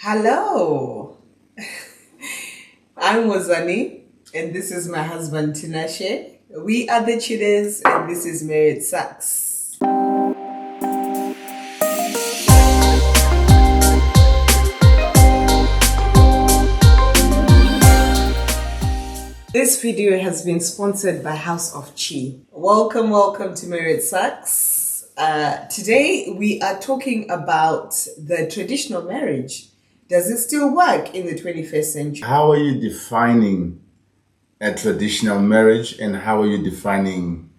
Hello, I'm Wazani, and this is my husband Tinashe. We are the Cheaters, and this is Married Sucks. This video has been sponsored by House of Chi. Welcome to Married Sucks. Today we are talking about the traditional marriage. Does it still work in the 21st century? How are you defining a traditional marriage and how are you defining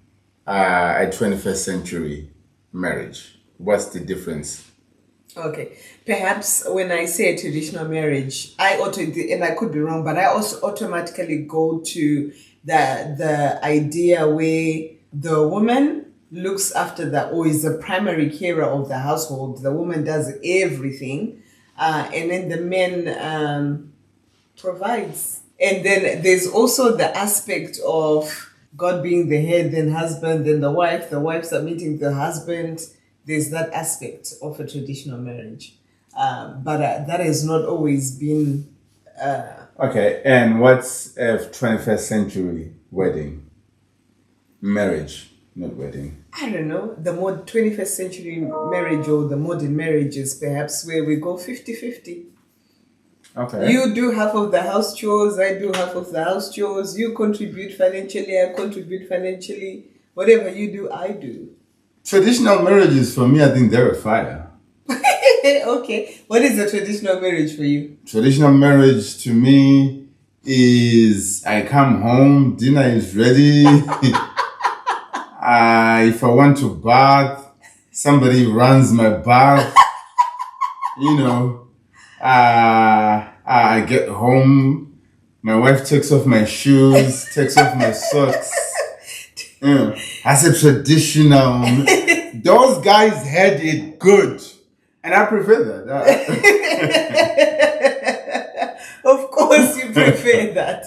a 21st century marriage? What's the difference? Okay, perhaps when I say traditional marriage, and I could be wrong, but I also automatically go to the idea where the woman looks after or is the primary carer of the household. The woman does everything, and then the man provides. And then there's also the aspect of God being the head, then husband, then the wife submitting to the husband. There's that aspect of a traditional marriage. But that has not always been... Okay, and what's a 21st century wedding? Marriage, not wedding. I don't know. The more 21st century marriage or the modern marriage is perhaps where we go 50-50. Okay. You do half of the house chores, I do half of the house chores. You contribute financially, I contribute financially. Whatever you do, I do. Traditional marriages, for me, I think they're a fire. Okay. What is a traditional marriage for you? Traditional marriage to me is I come home, dinner is ready. If I want to bath, somebody runs my bath. I get home, my wife takes off my shoes, takes off my socks. That's a traditional. Those guys had it good, and I prefer that. Of course, you prefer that,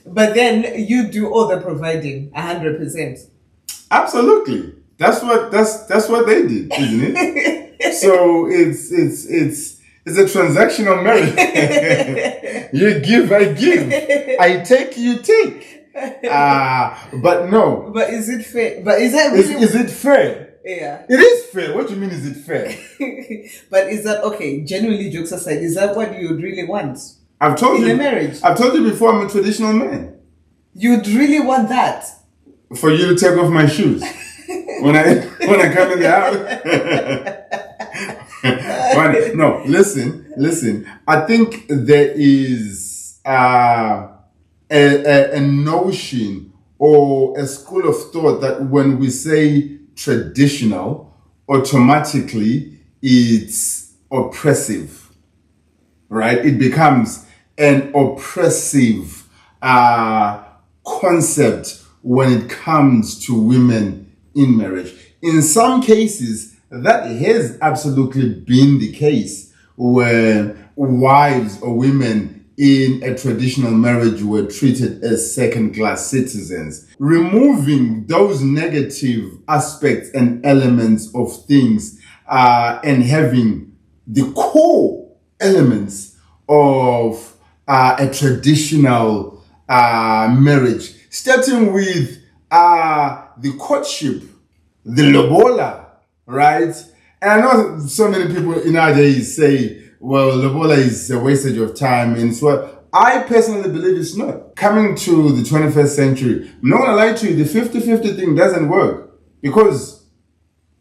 but then you do all the providing 100%. Absolutely, that's what they did, isn't it? So it's a transactional marriage. You give, I give. I take, you take. But no. But is it fair? But is that really... Is it fair? Yeah. It is fair. What do you mean, is it fair? But is that, okay, genuinely, jokes aside, is that what you would really want? I've told you. In a marriage? I've told you before, I'm a traditional man. You'd really want that? For you to take off my shoes when I come in the house. No, listen. I think there is a notion or a school of thought that when we say traditional, automatically it's oppressive, right? It becomes an oppressive concept when it comes to women in marriage. In some cases, that has absolutely been the case where wives or women in a traditional marriage were treated as second-class citizens. Removing those negative aspects and elements of things and having the core elements of a traditional marriage, starting with the courtship, the Lobola, right? And I know so many people in our days say, well, Lobola is a wastage of time, and so I personally believe it's not. Coming to the 21st century, I'm not going to lie to you, the 50-50 thing doesn't work because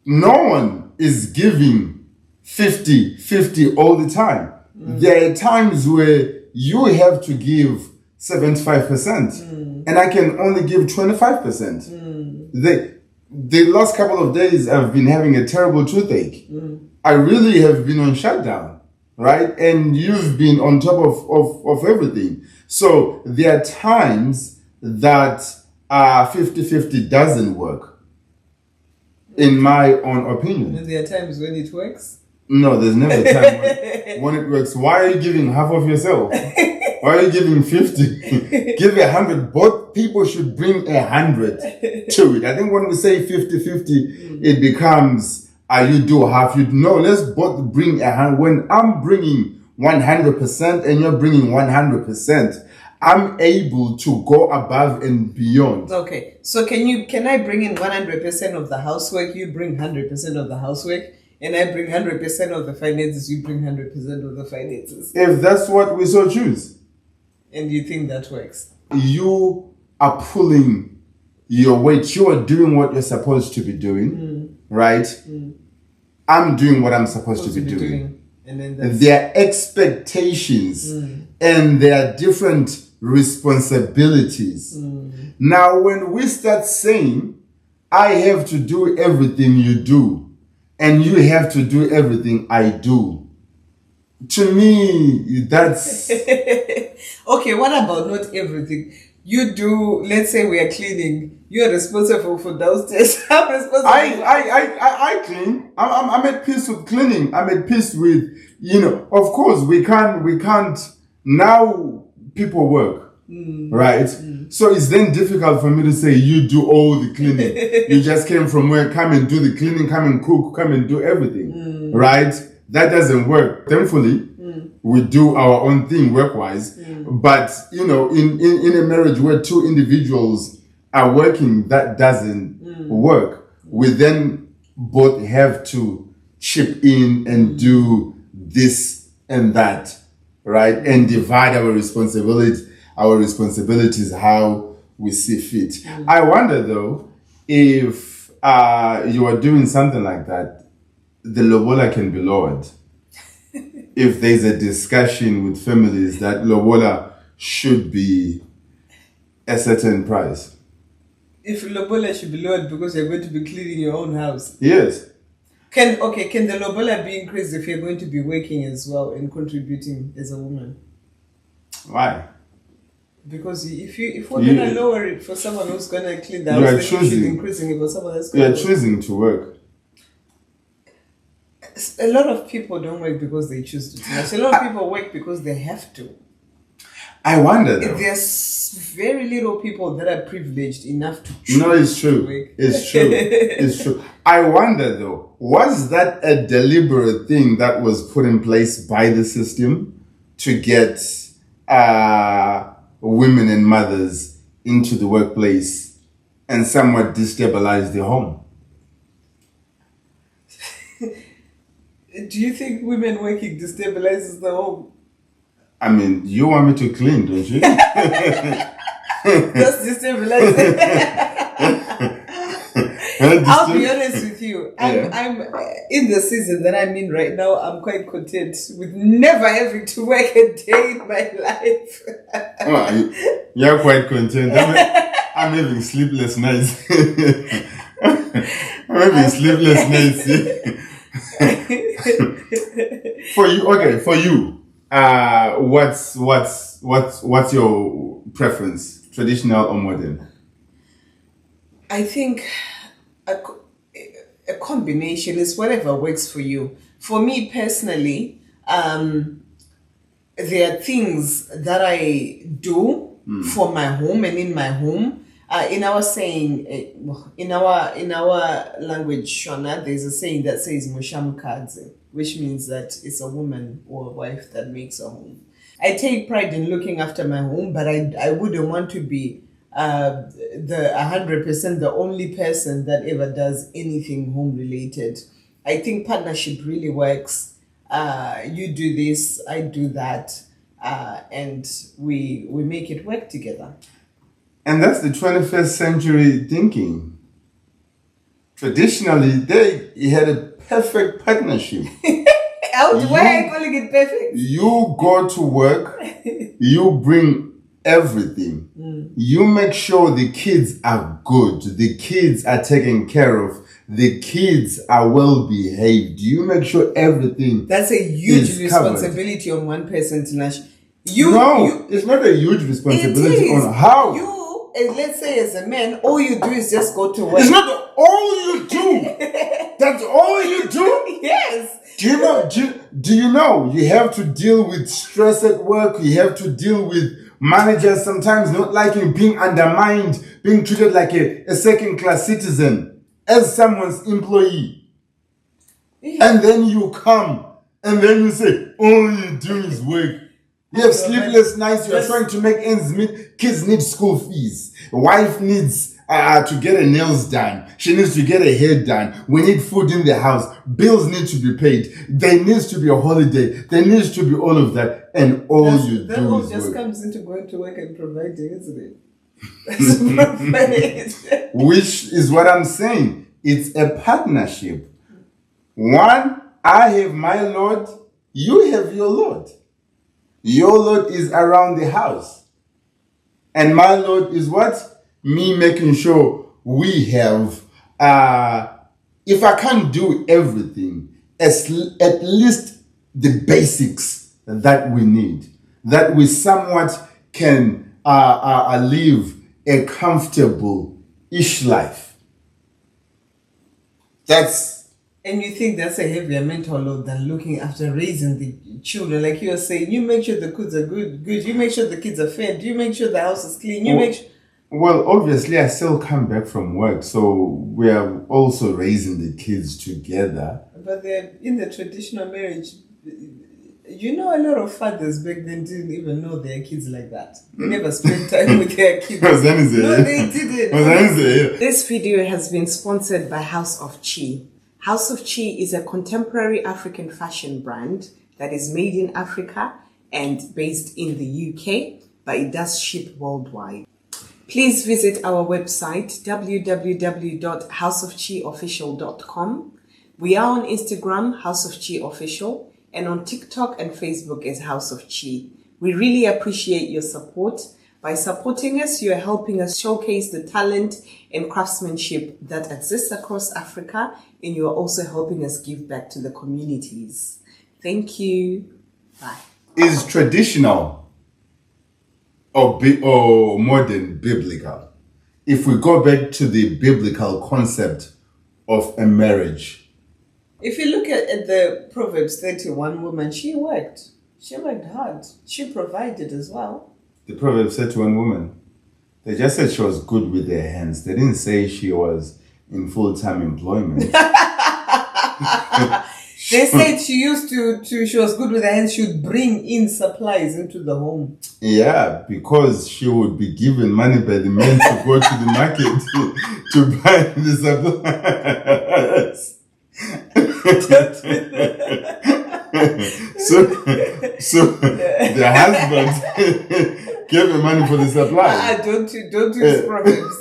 no one is giving 50-50 all the time. There are times where you have to give 75%, and I can only give 25%. The last couple of days, I've been having a terrible toothache. I really have been on shutdown, right? And you've been on top of everything. So there are times that 50-50 doesn't work, in my own opinion. And there are times when it works? No, there's never a time when it works. Why are you giving half of yourself? Why are you giving 50? Give 100. Both people should bring 100 to it. I think when we say 50-50, it becomes you do half. No, let's both bring 100. When I'm bringing 100% and you're bringing 100%, I'm able to go above and beyond. Okay, so can I bring in 100% of the housework, you bring 100% of the housework, and I bring 100% of the finances, you bring 100% of the finances? If that's what we so choose. And you think that works? You are pulling your weight. You are doing what you're supposed to be doing, right? I'm doing what I'm supposed to be doing. And then there are expectations and there are different responsibilities. Now, when we start saying, I have to do everything you do, and you have to do everything I do, to me, that's... Okay, what about not everything? You do, let's say we are cleaning, you're responsible for downstairs. I'm responsible. I clean. I'm at peace with cleaning. I'm at peace with, of course we can't now people work, right? So it's then difficult for me to say you do all the cleaning. You just came from work, come and do the cleaning, come and cook, come and do everything, right? That doesn't work. Thankfully, we do our own thing work-wise. But, in a marriage where two individuals are working, that doesn't work. We then both have to chip in and do this and that, right? And divide our responsibilities how we see fit. I wonder, though, if you are doing something like that, the Lobola can be lowered. If there's a discussion with families that Lobola should be a certain price. If Lobola should be lowered because you're going to be cleaning your own house. Yes. Can the Lobola be increased if you're going to be working as well and contributing as a woman? Why? Because if we're gonna lower it for someone who's gonna clean the house, then you should be increasing it for someone else. You're choosing to work. A lot of people don't work because they choose to. A lot of people work because they have to. I wonder though. There's very little people that are privileged enough to choose. No, it's true. To work. It's true. It's true. I wonder though, was that a deliberate thing that was put in place by the system to get women and mothers into the workplace and somewhat destabilize their home? Do you think women working destabilizes the home? I mean, you want me to clean, don't you? Just destabilize it. I'll be honest with you. I'm in the season that I'm in right now. I'm quite content with never having to work a day in my life. Oh, you're quite content. I'm having sleepless nights. I'm having sleepless nights. For you, what's your preference, traditional or modern? I think a combination is whatever works for you. For me personally, there are things that I do for my home and in my home. In our saying, in our language, Shona, there's a saying that says "Mushamkadze," which means that it's a woman or a wife that makes a home. I take pride in looking after my home, but I wouldn't want to be the 100% the only person that ever does anything home related. I think partnership really works. You do this, I do that, and we make it work together. And that's the 21st century thinking. Traditionally, they had a perfect partnership. Why are you calling it perfect? You go to work, you bring everything. You make sure the kids are good, the kids are taken care of, the kids are well behaved. You make sure everything. That's a huge responsibility on one person, Tinash. It's not a huge responsibility on how. Let's say as a man, all you do is just go to work. It's not all you do. That's all you do? Yes. Do you know you have to deal with stress at work, you have to deal with managers sometimes not liking being undermined, being treated like a second-class citizen as someone's employee. Yeah. And then you come And then you say, all you do is work. You have sleepless nights. You're trying to make ends meet. Kids need school fees. Wife needs to get her nails done. She needs to get her hair done. We need food in the house. Bills need to be paid. There needs to be a holiday. There needs to be all of that. And that all is just work. comes into going to work and providing, isn't it? That's perfect. Which is what I'm saying. It's a partnership. One, I have my Lord. You have your Lord. Your Lord is around the house. And my Lord is what? Me making sure we have, if I can't do everything, at least the basics that we need. That we somewhat can live a comfortable-ish life. And you think that's a heavier mental load than looking after raising the children? Like you were saying, you make sure the kids are good. You make sure the kids are fed. You make sure the house is clean. You make sure... Well, obviously, I still come back from work, so we are also raising the kids together. But they're in the traditional marriage. You know, a lot of fathers back then didn't even know their kids like that. They never spent time with their kids. No, they didn't. This video has been sponsored by House of Chi. House of Chi is a contemporary African fashion brand that is made in Africa and based in the UK, but it does ship worldwide. Please visit our website www.houseofchiofficial.com. We are on Instagram, House of Chi Official, and on TikTok and Facebook as House of Chi. We really appreciate your support. By supporting us, you are helping us showcase the talent and craftsmanship that exists across Africa, and you are also helping us give back to the communities. Thank you. Bye. Is traditional or modern biblical? If we go back to the biblical concept of a marriage. If you look at the Proverbs 31 woman, she worked. She worked hard. She provided as well. The Proverbs 31 woman, they just said she was good with her hands. They didn't say she was in full-time employment. They said she was good with her hands. She would bring in supplies into the home. Yeah, because she would be given money by the men to go to the market to buy the supplies. so the husband gave her money for the supplies. Don't twist Proverbs.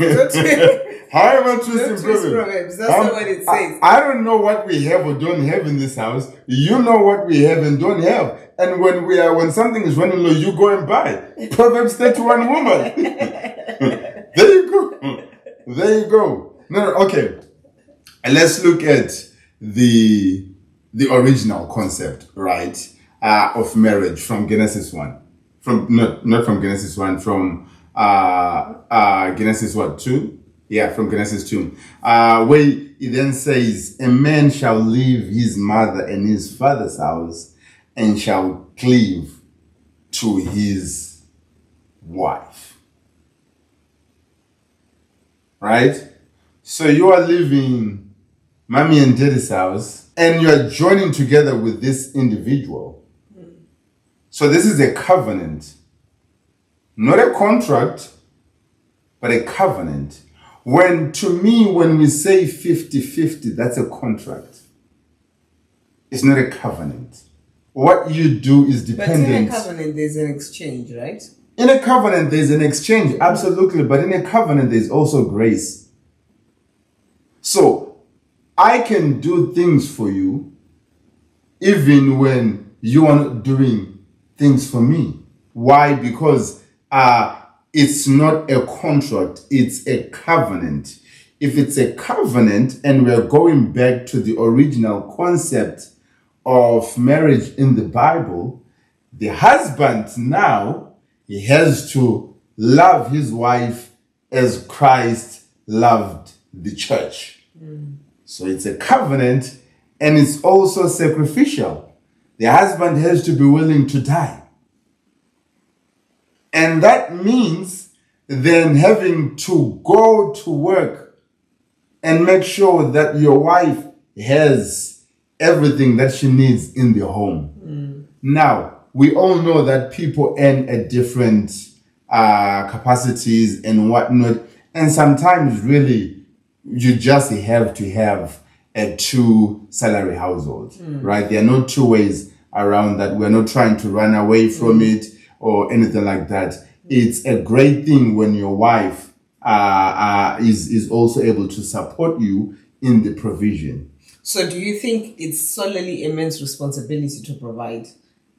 How am I twisting Proverbs? That's not what it says. I don't know what we have or don't have in this house. You know what we have and don't have. And when something is running low, you go and buy. Proverbs 31 woman. There you go. No, okay. And let's look at the original concept, right, of marriage from Genesis 1. Not from Genesis 1, from Genesis 2? Yeah, from Genesis 2. Where it then says, a man shall leave his mother and his father's house and shall cleave to his wife. Right? So you are leaving mommy and daddy's house and you are joining together with this individual. So this is a covenant. Not a contract, but a covenant. When we say 50-50, that's a contract. It's not a covenant. What you do is dependent. But in a covenant, there's an exchange, right? In a covenant, there's an exchange, absolutely. But in a covenant, there's also grace. So, I can do things for you, even when you are not doing things for me. Why? Because it's not a contract, it's a covenant. If it's a covenant, and we're going back to the original concept of marriage in the Bible, the husband now, he has to love his wife as Christ loved the church. So it's a covenant, and it's also sacrificial. The husband has to be willing to die. And that means then having to go to work and make sure that your wife has everything that she needs in the home. Now, we all know that people earn at different capacities and whatnot. And sometimes really you just have to have a two salary household, right? There are no two ways around that. We're not trying to run away from it or anything like that. It's a great thing when your wife is also able to support you in the provision. So do you think it's solely a man's responsibility to provide?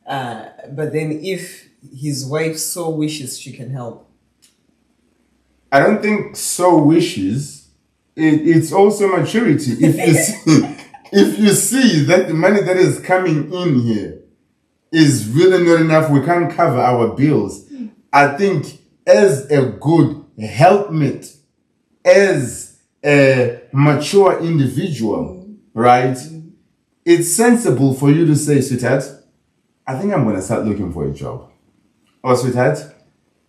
But then if his wife so wishes, she can help? I don't think so wishes. It's also maturity. If you see that the money that is coming in here is really not enough, we can't cover our bills. I think as a good helpmate, as a mature individual, right? It's sensible for you to say, sweetheart, I think I'm going to start looking for a job. Or sweetheart,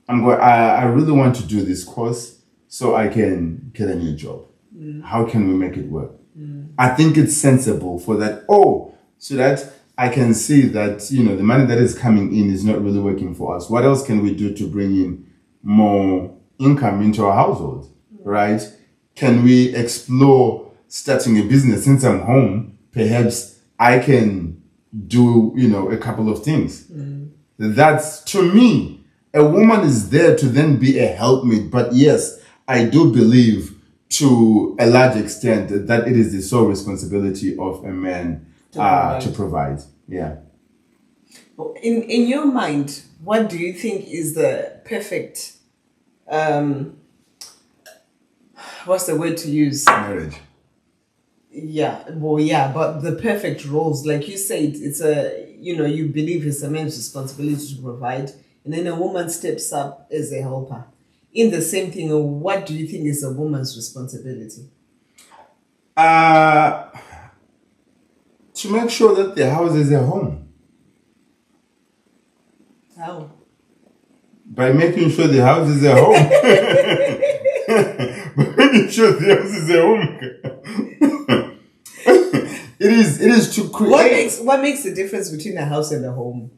I really want to do this course so I can get a new job. How can we make it work? I think it's sensible for that. Oh, so that I can see that, the money that is coming in is not really working for us. What else can we do to bring in more income into our household, right? Can we explore starting a business? Since I'm home, perhaps I can do, a couple of things. That's, to me, a woman is there to then be a helpmate. But yes, I do believe to a large extent that it is the sole responsibility of a man to provide. Yeah. In your mind, what do you think is the perfect, what's the word to use? Marriage. Yeah, but the perfect roles, like you said, it's you believe it's a man's responsibility to provide, and then a woman steps up as a helper. In the same thing, what do you think is a woman's responsibility? To make sure that the house is a home. How? By making sure the house is a home. By making sure the house is a home. It is to create. What makes the difference between a house and a home?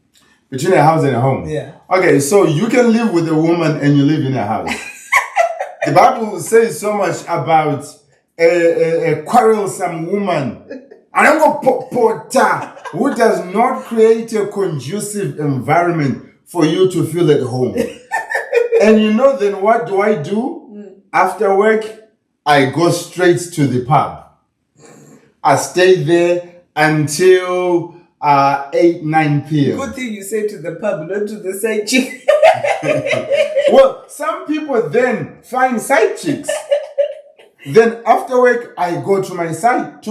Between a house and a home. Yeah. Okay, so you can live with a woman and you live in a house. The Bible says so much about a quarrelsome woman who does not create a conducive environment for you to feel at home. And then what do I do? After work, I go straight to the pub. I stay there until 8, 9 p.m. Good thing you say to the pub, not to the side chick. Well, some people then find side chicks. Then after work, I go to my side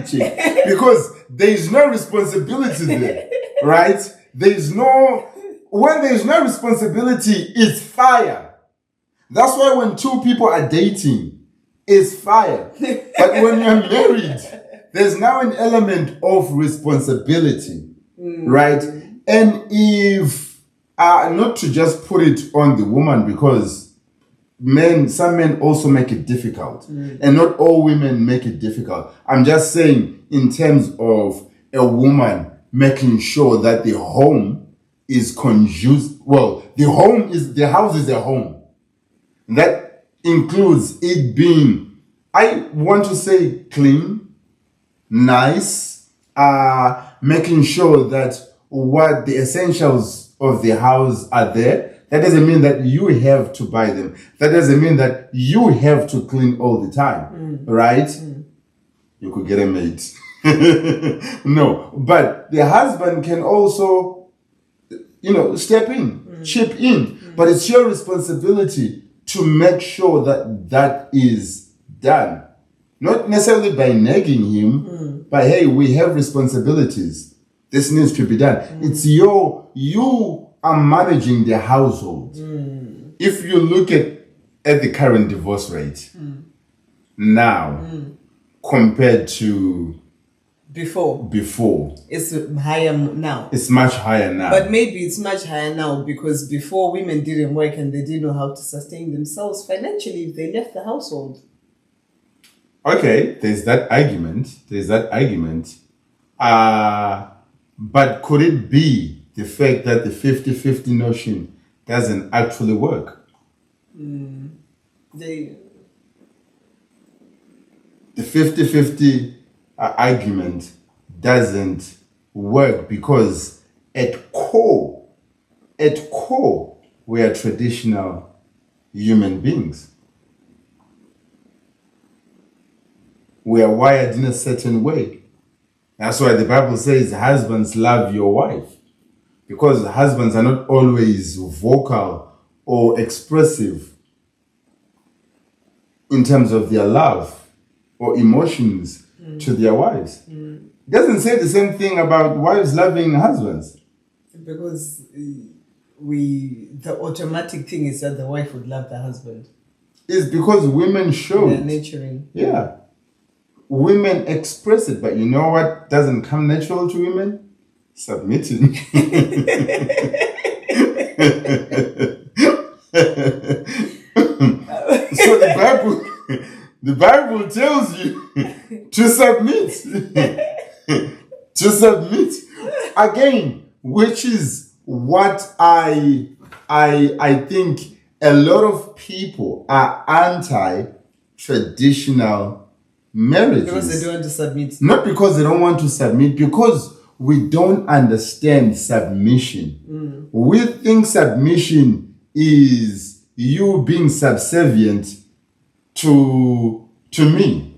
chick because there is no responsibility there, right? When there is no responsibility, it's fire. That's why when two people are dating, it's fire. But when you're married, there's now an element of responsibility, right? And if, not to just put it on the woman, because some men also make it difficult. And not all women make it difficult. I'm just saying in terms of a woman making sure that the home is conducive. Well, the house is a home. That includes it being, I want to say, clean, nice, making sure that what the essentials of the house are there. That doesn't mean that you have to buy them. That doesn't mean that you have to clean all the time, right? You could get a maid. No, but the husband can also, step in, chip in. But it's your responsibility to make sure that is done. Not necessarily by nagging him, but hey, we have responsibilities. This needs to be done. It's you are managing the household. If you look at the current divorce rate now compared to before, it's higher now. It's much higher now. But maybe it's much higher now because before women didn't work and they didn't know how to sustain themselves financially if they left the household. Okay, there's that argument. But could it be the fact that the 50-50 notion doesn't actually work? The 50-50 argument doesn't work because at core, we are traditional human beings. We are wired in a certain way. That's why the Bible says, husbands, love your wife. Because husbands are not always vocal or expressive in terms of their love or emotions to their wives. It doesn't say the same thing about wives loving husbands. Because the automatic thing is that the wife would love the husband. It's because women show They're it. nurturing. Yeah. Women express it, but you know what doesn't come natural to women? Submitting. So the Bible tells you to submit. To submit. Again, which is what I think a lot of people are anti-traditional marriages. Because they don't want to submit. Not because they don't want to submit, because we don't understand submission. We think submission is you being subservient to me.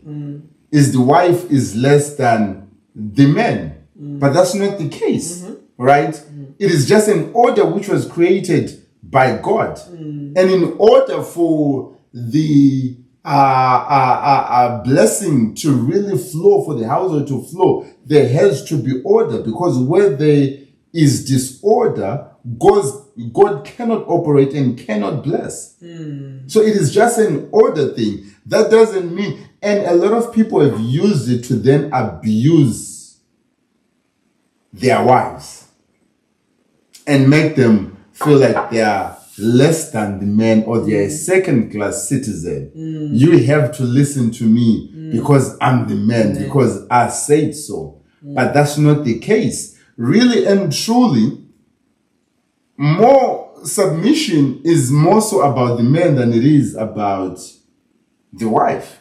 Is the wife is less than the man. But that's not the case, right? It is just an order which was created by God. And in order for the blessing to really flow, for the household to flow, there has to be order, because where there is disorder, God cannot operate and cannot bless. So it is just an order thing. That doesn't mean, and a lot of people have used it to then abuse their wives and make them feel like they are less than the man, or they're a second-class citizen. You have to listen to me because I'm the man, because I said so. But that's not the case. Really and truly, more submission is more so about the man than it is about the wife.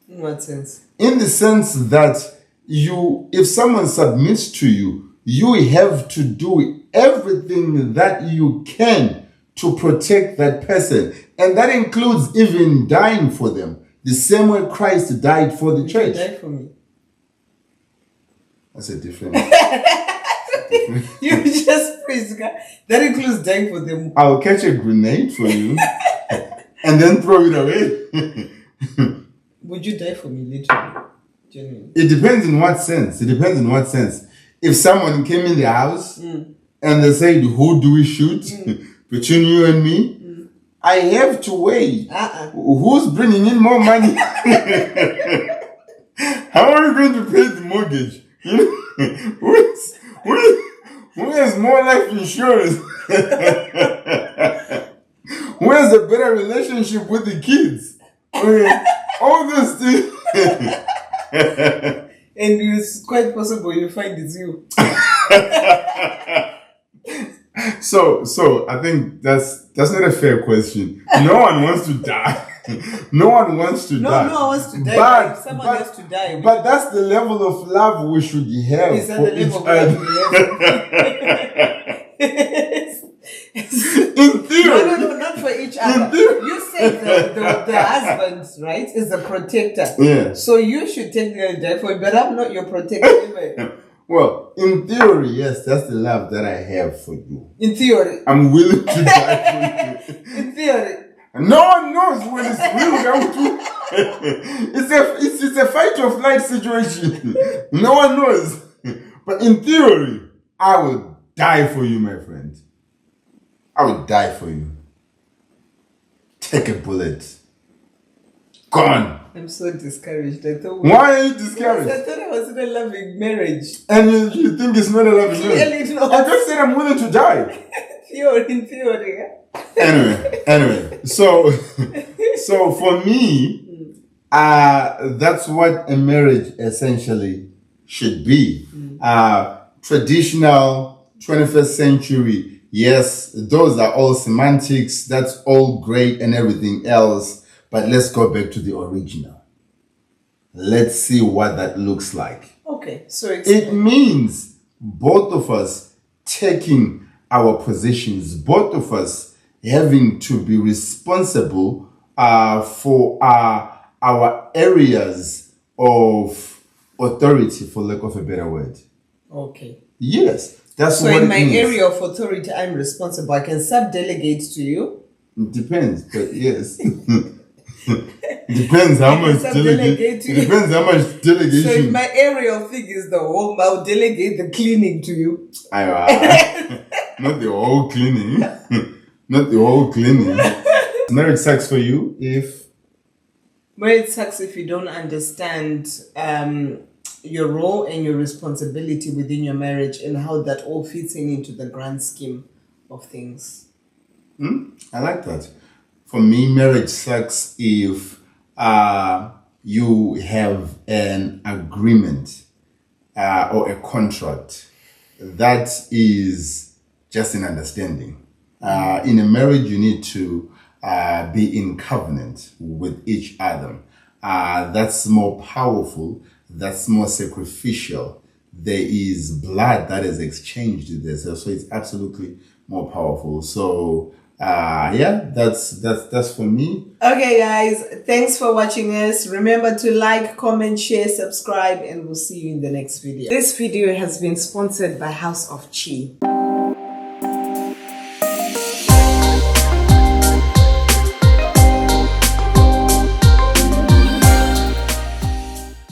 In what sense? In the sense that if someone submits to you, you have to do everything that you can to protect that person. And that includes even dying for them. The same way Christ died for the church. Die for me. That's a different... You just praise God. That includes dying for them. I'll catch a grenade for you and then throw it away. Would you die for me, literally? Genuinely. It depends in what sense. If someone came in the house and they said, who do we shoot? Between you and me, I have to weigh who's bringing in more money. How are you going to pay the mortgage? Who has more life insurance? Who has a better relationship with the kids? All those things. And it's quite possible you find it's you. So I think that's not a fair question. No one wants to die. No one wants to die. No one wants to die. But someone has to die. But that's the level of love we should have Is that for the each level other. In theory. No, not for each other. You said the husband, right, is a protector. Yeah. So you should technically die for it, but I'm not your protector. Well, in theory, yes, that's the love that I have for you. In theory. I'm willing to die for you. In theory. No one knows when it's really going to. It's a fight or flight situation. No one knows. But in theory, I would die for you, my friend. I would die for you. Take a bullet. Gone. I'm so discouraged. Why are you discouraged? I thought I was in a loving marriage. And you think it's not a loving marriage? Clearly not. I just said I'm willing to die. In theory. Anyway. So for me, that's what a marriage essentially should be. Traditional 21st century, yes, those are all semantics. That's all great and everything else. But let's go back to the original. Let's see what that looks like. Okay, so it means both of us taking our positions, both of us having to be responsible for our areas of authority, for lack of a better word. Okay. Yes, that's so what in my means. area of authority, I'm responsible. I can sub-delegate to you. It depends, but yes. Depends how much delegation. Depends how much delegation. So if my area of thing is the home, I'll delegate the cleaning to you. Not the whole cleaning. Not the whole cleaning. Marriage sucks for you if... Marriage sucks if you don't understand your role and your responsibility within your marriage and how that all fits into the grand scheme of things. I like that. For me, marriage sucks if you have an agreement or a contract that is just an understanding. In a marriage, you need to be in covenant with each other. That's more powerful. That's more sacrificial. There is blood that is exchanged there. So it's absolutely more powerful. So yeah, that's for me. Okay, guys, thanks for watching us. Remember to like, comment, share, subscribe, and we'll see you in the next video. This video has been sponsored by House of Chi.